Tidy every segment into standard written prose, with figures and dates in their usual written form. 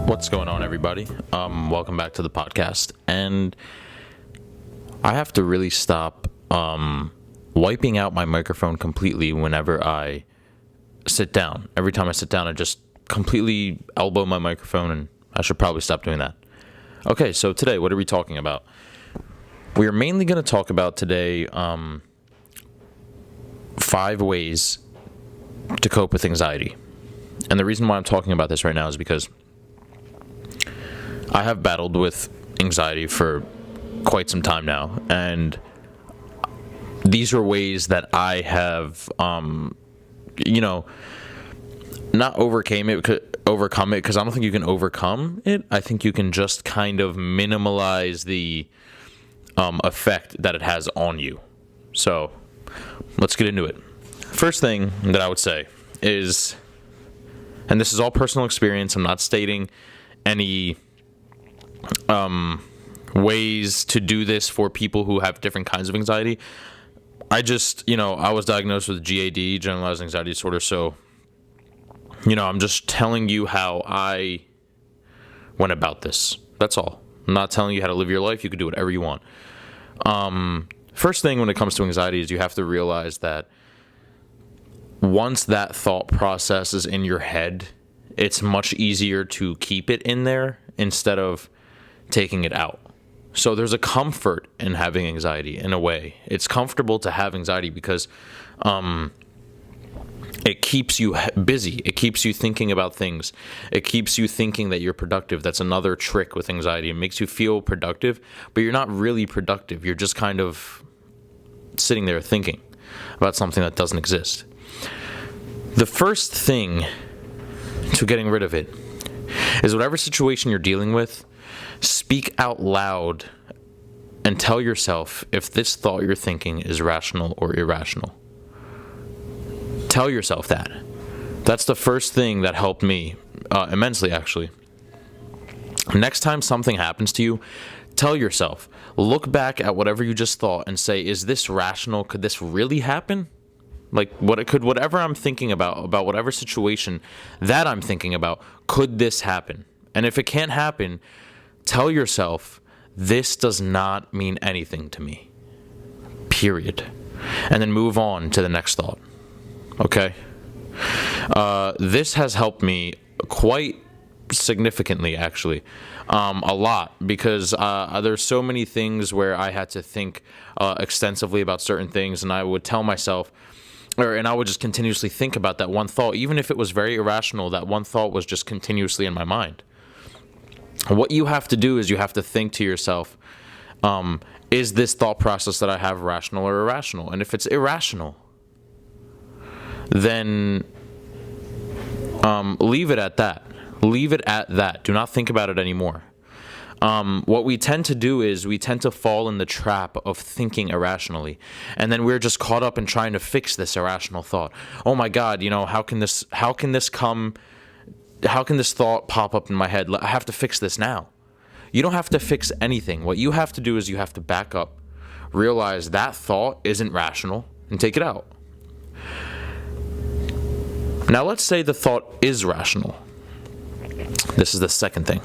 What's going on, everybody? Welcome back to the podcast. And I have to really stop wiping out my microphone completely whenever I sit down. Every time I sit down, I just completely elbow my microphone, and I should probably stop doing that. Okay, so today, what are we talking about? We are mainly going to talk about today 5 ways to cope with anxiety. And the reason why I'm talking about this right now is because I have battled with anxiety for quite some time now, and these are ways that I have, not overcome it, because I don't think you can overcome it. I think you can just kind of minimize the effect that it has on you. So let's get into it. First thing that I would say is, and this is all personal experience, I'm not stating any ways to do this for people who have different kinds of anxiety. I just, I was diagnosed with GAD, generalized anxiety disorder, so, I'm just telling you how I went about this. That's all. I'm not telling you how to live your life. You can do whatever you want. First thing when it comes to anxiety is you have to realize that once that thought process is in your head, it's much easier to keep it in there instead of taking it out. So there's a comfort in having anxiety in a way. It's comfortable to have anxiety because it keeps you busy. It keeps you thinking about things. It keeps you thinking that you're productive. That's another trick with anxiety. It makes you feel productive, but you're not really productive. You're just kind of sitting there thinking about something that doesn't exist. The first thing to getting rid of it is whatever situation you're dealing with, speak out loud and tell yourself if this thought you're thinking is rational or irrational. Tell yourself that. That's the first thing that helped me immensely, actually. Next time something happens to you, tell yourself, look back at whatever you just thought and say, is this rational? Could this really happen? Like, whatever I'm thinking about whatever situation that I'm thinking about, could this happen? And if it can't happen, tell yourself, this does not mean anything to me. Period. And then move on to the next thought. Okay? This has helped me quite significantly, actually. A lot, because there's so many things where I had to think extensively about certain things, and I would tell myself, and I would just continuously think about that one thought. Even if it was very irrational, that one thought was just continuously in my mind. What you have to do is you have to think to yourself, is this thought process that I have rational or irrational? And if it's irrational, then leave it at that. Leave it at that. Do not think about it anymore. What we tend to do is we tend to fall in the trap of thinking irrationally, and then we're just caught up in trying to fix this irrational thought. Oh my God, how can this thought pop up in my head? I have to fix this now. You don't have to fix anything. What you have to do is you have to back up, realize that thought isn't rational, and take it out. Now let's say the thought is rational. This is the second thing.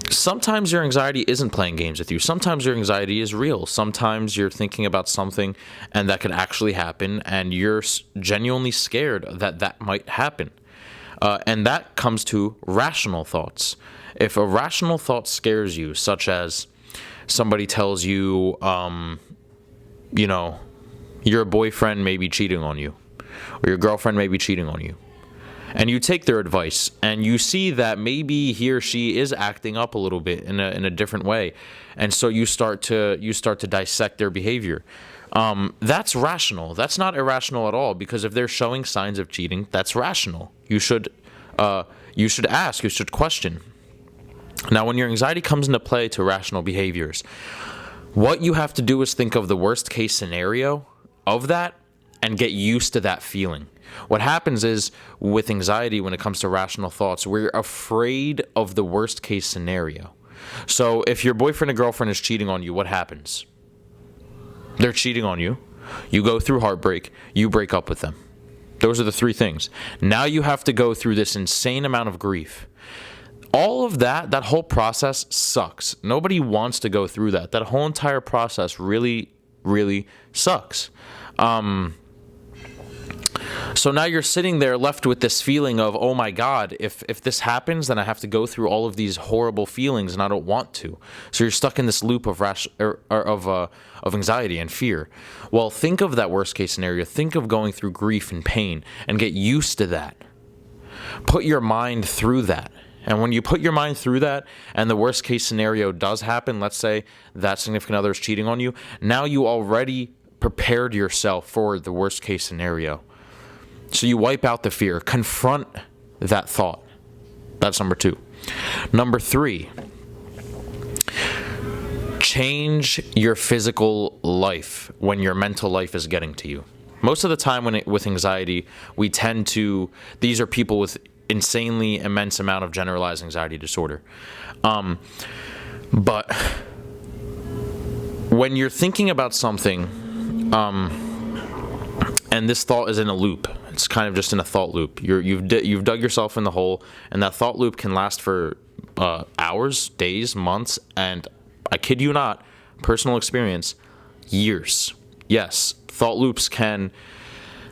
Sometimes your anxiety isn't playing games with you. Sometimes your anxiety is real. Sometimes you're thinking about something and that could actually happen, and you're genuinely scared that that might happen. And that comes to rational thoughts. If a rational thought scares you, such as somebody tells you, your boyfriend may be cheating on you, or your girlfriend may be cheating on you, and you take their advice, and you see that maybe he or she is acting up a little bit in a different way, and so you start to dissect their behavior. That's rational. That's not irrational at all, because if they're showing signs of cheating, that's rational. You should ask. You should question. Now, when your anxiety comes into play to rational behaviors, what you have to do is think of the worst case scenario of that and get used to that feeling. What happens is, with anxiety, when it comes to rational thoughts, we're afraid of the worst case scenario. So if your boyfriend or girlfriend is cheating on you, what happens? They're cheating on you. You go through heartbreak. You break up with them. Those are the 3 things. Now you have to go through this insane amount of grief. All of that whole process sucks. Nobody wants to go through that. That whole entire process really, really sucks. So now you're sitting there left with this feeling of, oh my God, if this happens, then I have to go through all of these horrible feelings, and I don't want to. So you're stuck in this loop of anxiety and fear. Well, think of that worst case scenario. Think of going through grief and pain, and get used to that. Put your mind through that. And when you put your mind through that, and the worst case scenario does happen, let's say that significant other is cheating on you, now you already prepared yourself for the worst case scenario. So you wipe out the fear, confront that thought. That's number 2. Number 3, change your physical life when your mental life is getting to you. Most of the time with anxiety, we tend to, these are people with insanely immense amount of generalized anxiety disorder. But when you're thinking about something, and this thought is in a loop, it's kind of just in a thought loop. You've dug yourself in the hole, and that thought loop can last for hours, days, months, and I kid you not, personal experience, years. Yes, thought loops can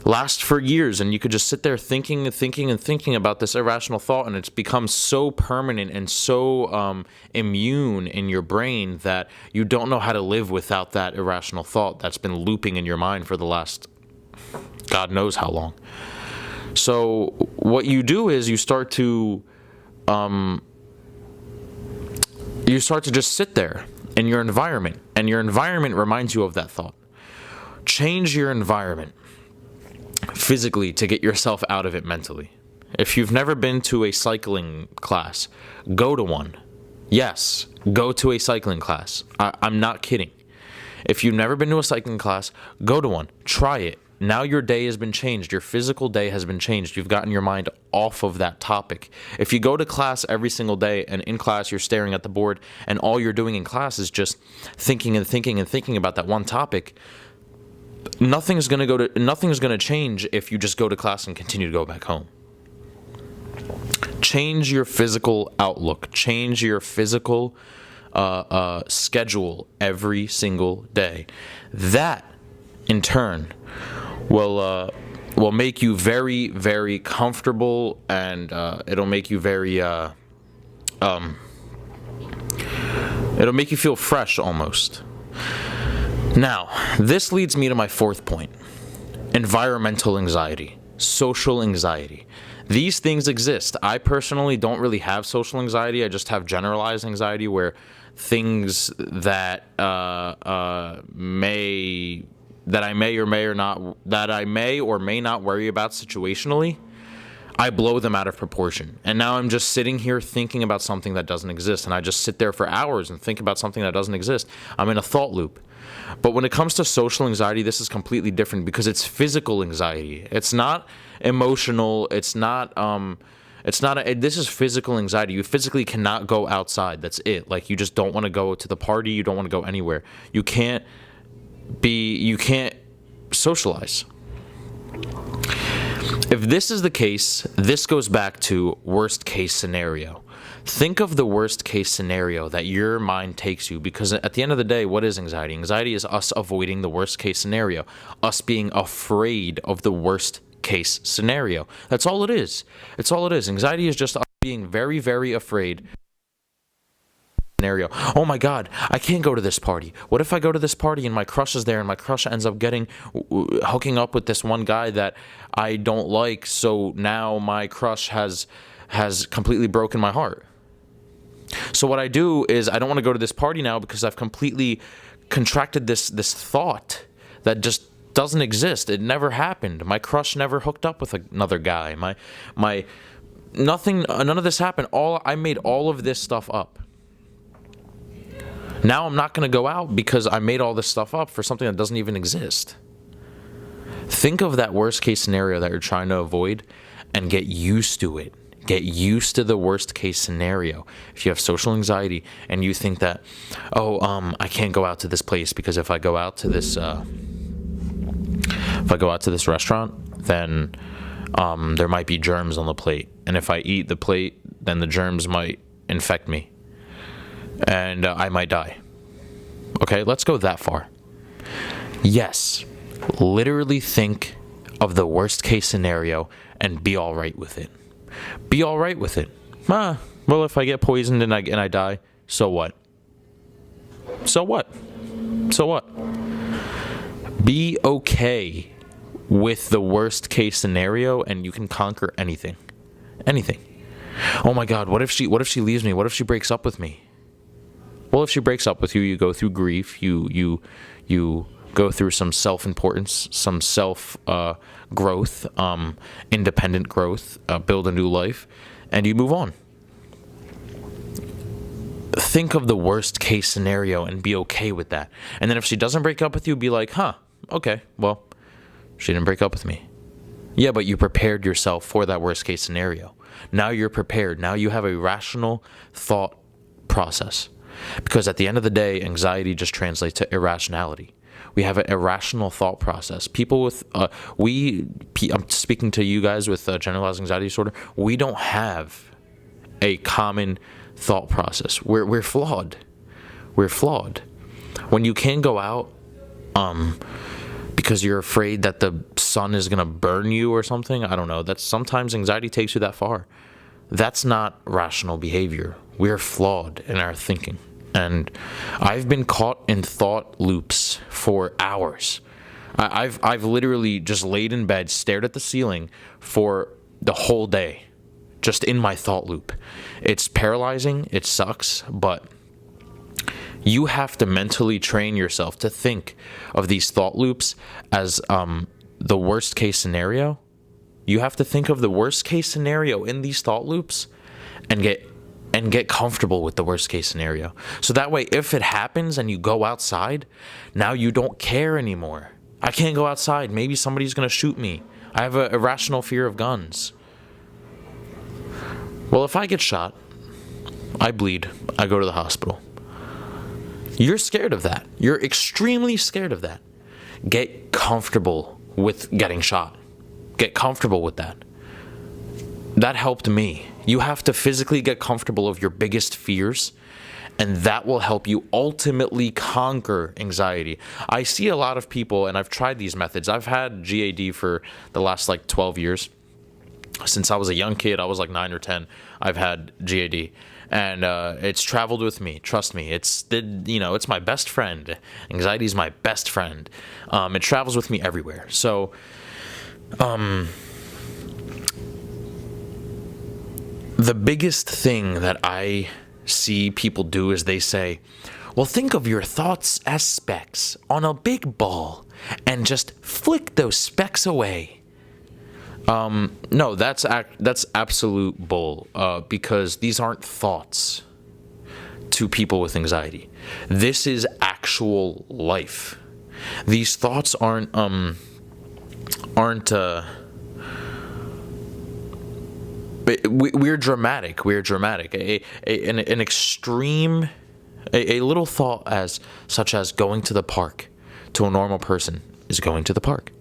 last for years, and you could just sit there thinking about this irrational thought, and it's become so permanent and so immune in your brain that you don't know how to live without that irrational thought that's been looping in your mind for the last God knows how long. So what you do is you start to just sit there in your environment, and your environment reminds you of that thought. Change your environment physically to get yourself out of it mentally. If you've never been to a cycling class, go to one. Yes, go to a cycling class. I'm not kidding. If you've never been to a cycling class, go to one. Try it. Now your day has been changed. Your physical day has been changed. You've gotten your mind off of that topic. If you go to class every single day, and in class you're staring at the board, and all you're doing in class is just thinking about that one topic, nothing's going to change if you just go to class and continue to go back home. Change your physical outlook. Change your physical schedule every single day. That, in turn, will make you very, very comfortable, and it'll make you very it'll make you feel fresh almost. Now, this leads me to my 4th point: environmental anxiety, social anxiety. These things exist. I personally don't really have social anxiety. I just have generalized anxiety, where things that I may or may not worry about situationally, I blow them out of proportion. And now I'm just sitting here thinking about something that doesn't exist, and I just sit there for hours and think about something that doesn't exist. I'm in a thought loop. But when it comes to social anxiety, this is completely different, because it's physical anxiety. It's not emotional. This is physical anxiety. You physically cannot go outside. That's it. Like, you just don't want to go to the party. You don't want to go anywhere. You can't socialize. If this is the case, this goes back to worst case scenario. Think of the worst case scenario that your mind takes you, because at the end of the day, what is anxiety? Anxiety is us avoiding the worst case scenario, us being afraid of the worst case scenario. That's all it is. It's all it is. Anxiety is just us being very, very afraid. Scenario. Oh my God, I can't go to this party. What if I go to this party and my crush is there, and my crush ends up hooking up with this one guy that I don't like, so now my crush has completely broken my heart. So what I do is, I don't want to go to this party now, because I've completely contracted this thought that just doesn't exist. It never happened. My crush never hooked up with another guy. None of this happened. I made all of this stuff up. Now I'm not going to go out because I made all this stuff up for something that doesn't even exist. Think of that worst case scenario that you're trying to avoid, and get used to it. Get used to the worst case scenario. If you have social anxiety and you think that, I can't go out to this place because if I go out to this restaurant, then there might be germs on the plate, and if I eat the plate, then the germs might infect me and I might die. Okay, let's go that far. Yes, literally think of the worst case scenario and be all right with it. Be all right with it. Well, if I get poisoned and I die, so what? So what? So what? Be okay with the worst case scenario, and you can conquer anything. Anything. Oh my God, what if she leaves me? What if she breaks up with me? Well, if she breaks up with you, you go through grief, you go through some self-importance, some self-growth, independent growth, build a new life, and you move on. Think of the worst case scenario and be okay with that. And then if she doesn't break up with you, be like, okay, well, she didn't break up with me. Yeah, but you prepared yourself for that worst case scenario. Now you're prepared. Now you have a rational thought process. Because at the end of the day, anxiety just translates to irrationality. We have an irrational thought process. People with, I'm speaking to you guys with generalized anxiety disorder, we don't have a common thought process. We're flawed. We're flawed. When you can't go out, because you're afraid that the sun is going to burn you or something, I don't know. That's sometimes anxiety takes you that far. That's not rational behavior. We're flawed in our thinking. And I've been caught in thought loops for hours. I've literally just laid in bed, stared at the ceiling for the whole day, just in my thought loop. It's paralyzing, it sucks, but you have to mentally train yourself to think of these thought loops as the worst case scenario. You have to think of the worst case scenario in these thought loops and get comfortable with the worst case scenario. So that way, if it happens and you go outside, now you don't care anymore. I can't go outside. Maybe somebody's going to shoot me. I have an irrational fear of guns. Well, if I get shot, I bleed, I go to the hospital. You're scared of that. You're extremely scared of that. Get comfortable with getting shot. Get comfortable with that. That helped me. You have to physically get comfortable of your biggest fears, and that will help you ultimately conquer anxiety. I see a lot of people, and I've tried these methods. I've had GAD for the last 12 years. Since I was a young kid, I was 9 or 10, I've had GAD. And it's traveled with me. Trust me, it's my best friend. Anxiety is my best friend. It travels with me everywhere. So, the biggest thing that I see people do is they say, well, think of your thoughts as specks on a big ball and just flick those specks away. No, that's absolute bull, because these aren't thoughts to people with anxiety. This is actual life. These thoughts aren't we're dramatic. We're dramatic. An extreme, a little thought such as going to the park to a normal person is going to the park.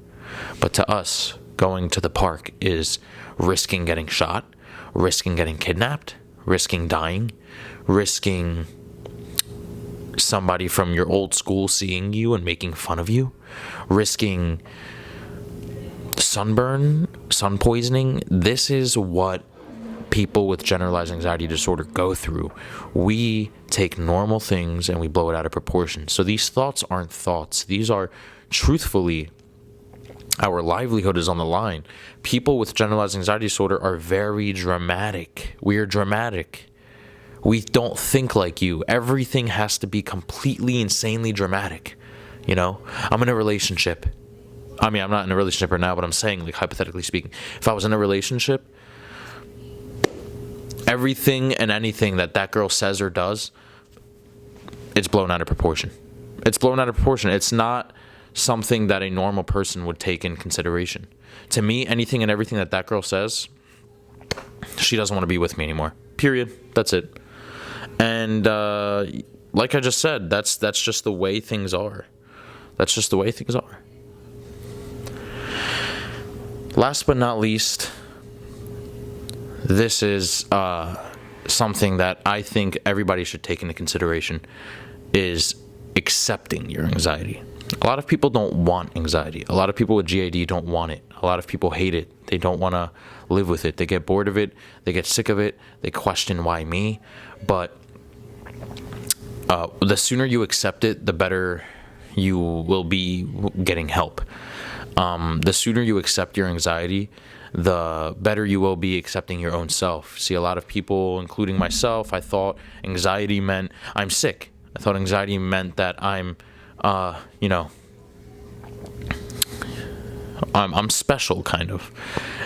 But to us, going to the park is risking getting shot, risking getting kidnapped, risking dying, risking somebody from your old school seeing you and making fun of you, risking sunburn, sun poisoning. This is what people with generalized anxiety disorder go through. We take normal things and we blow it out of proportion. So these thoughts aren't thoughts. These are, truthfully, our livelihood is on the line. People with generalized anxiety disorder are very dramatic. We are dramatic. We don't think like you. Everything has to be completely, insanely dramatic. I'm in a relationship. I mean, I'm not in a relationship right now, but I'm saying, hypothetically speaking, if I was in a relationship, everything and anything that girl says or does, it's blown out of proportion. It's blown out of proportion. It's not something that a normal person would take in consideration. To me, anything and everything that girl says, she doesn't want to be with me anymore. Period. That's it. And like I just said, that's just the way things are. That's just the way things are. Last but not least, this is something that I think everybody should take into consideration is accepting your anxiety. A lot of people don't want anxiety. A lot of people with GAD don't want it. A lot of people hate it. They don't want to live with it. They get bored of it. They get sick of it. They question, why me? But the sooner you accept it, the better you will be getting help. The sooner you accept your anxiety, the better you will be accepting your own self. See, a lot of people, including myself, I thought anxiety meant I'm sick. I thought anxiety meant that I'm special, kind of,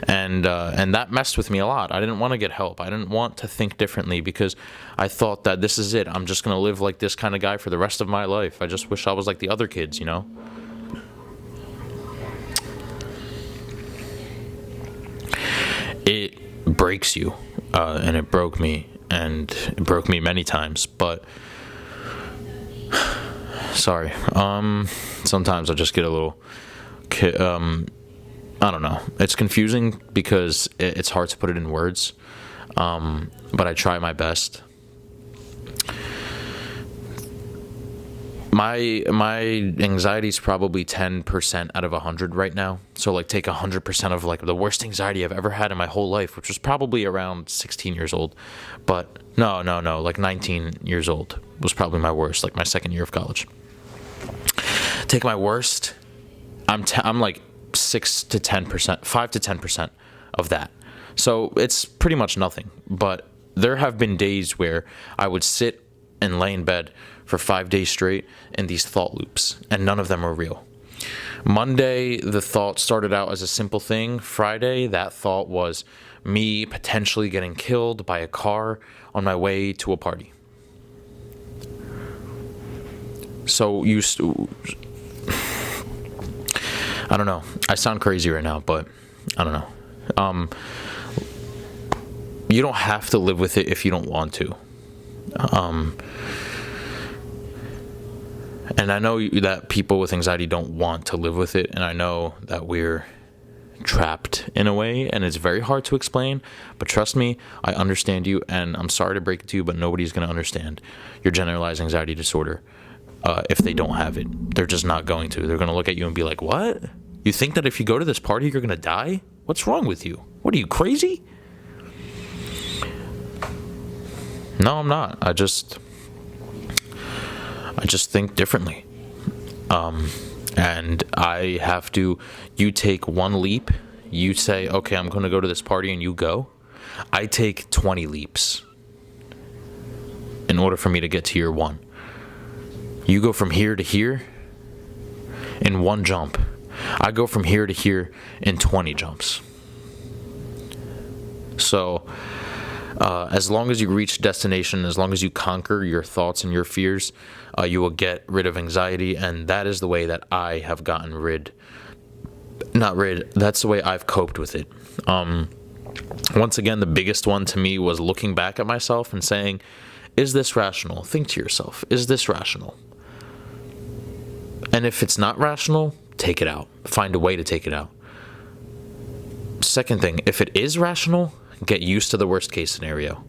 and that messed with me a lot. I didn't want to get help. I didn't want to think differently because I thought that this is it. I'm just gonna live like this kind of guy for the rest of my life. I just wish I was like the other kids, It breaks you, and it broke me, and it broke me many times. But sorry. Sometimes I just get a little. I don't know. It's confusing because it's hard to put it in words. But I try my best. My anxiety is probably 10% out of 100 right now. So like take 100% of like the worst anxiety I've ever had in my whole life, which was probably around 16 years old. But no, like 19 years old was probably my worst, like my second year of college. Take my worst, I'm like 6 to 10%, 5 to 10% of that. So it's pretty much nothing. But there have been days where I would sit and lay in bed for 5 days straight in these thought loops, and none of them were real. Monday, the thought started out as a simple thing. Friday, that thought was me potentially getting killed by a car on my way to a party. So I don't know. I sound crazy right now, but I don't know. You don't have to live with it if you don't want to. And I know that people with anxiety don't want to live with it, and I know that we're trapped in a way, and it's very hard to explain, but trust me, I understand you, and I'm sorry to break it to you, but nobody's going to understand your generalized anxiety disorder if they don't have it. They're just not going to. They're going to look at you and be like, what? You think that if you go to this party, you're going to die? What's wrong with you? What are you, crazy? No, I'm not. I just think differently. And I have to, you take one leap, you say, okay, I'm going to go to this party, and you go. I take 20 leaps in order for me to get to year one. You go from here to here in one jump. I go from here to here in 20 jumps. So, as long as you reach destination, as long as you conquer your thoughts and your fears, you will get rid of anxiety, and that is the way that I have gotten that's the way I've coped with it. Once again, the biggest one to me was looking back at myself and saying, is this rational? Think to yourself, is this rational? And if it's not rational, take it out. Find a way to take it out. Second thing, if it is rational, get used to the worst case scenario.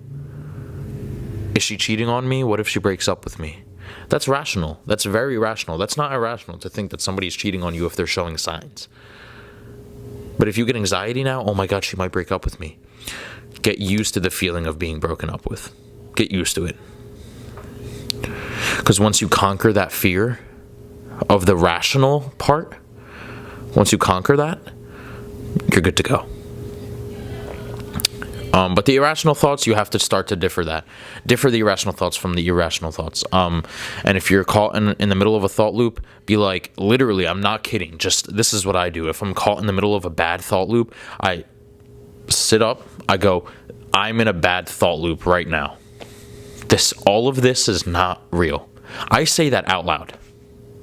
Is she cheating on me? What if she breaks up with me? That's rational. That's very rational. That's not irrational to think that somebody's cheating on you if they're showing signs. But if you get anxiety now, oh my God, she might break up with me. Get used to the feeling of being broken up with. Get used to it. Because once you conquer that fear of the rational part, once you conquer that, you're good to go. But the irrational thoughts, you have to start to differ the irrational thoughts from the irrational thoughts. And if you're caught in the middle of a thought loop, be like, literally, I'm not kidding. Just, this is what I do. If I'm caught in the middle of a bad thought loop, I sit up, I go, I'm in a bad thought loop right now. All of this is not real. I say that out loud.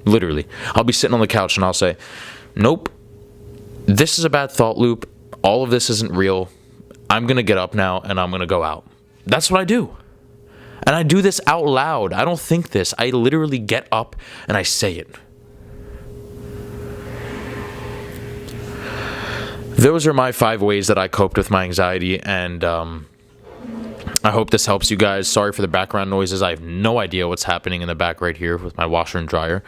Literally. I'll be sitting on the couch and I'll say, nope, this is a bad thought loop. All of this isn't real. I'm going to get up now and I'm going to go out. That's what I do. And I do this out loud. I don't think this. I literally get up and I say it. Those are my 5 ways that I coped with my anxiety. And I hope this helps you guys. Sorry for the background noises. I have no idea what's happening in the back right here with my washer and dryer.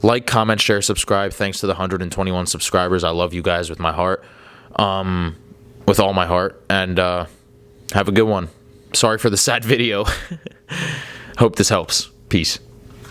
Like, comment, share, subscribe. Thanks to the 121 subscribers. I love you guys with my heart. With all my heart. And have a good one. Sorry for the sad video. Hope this helps. Peace.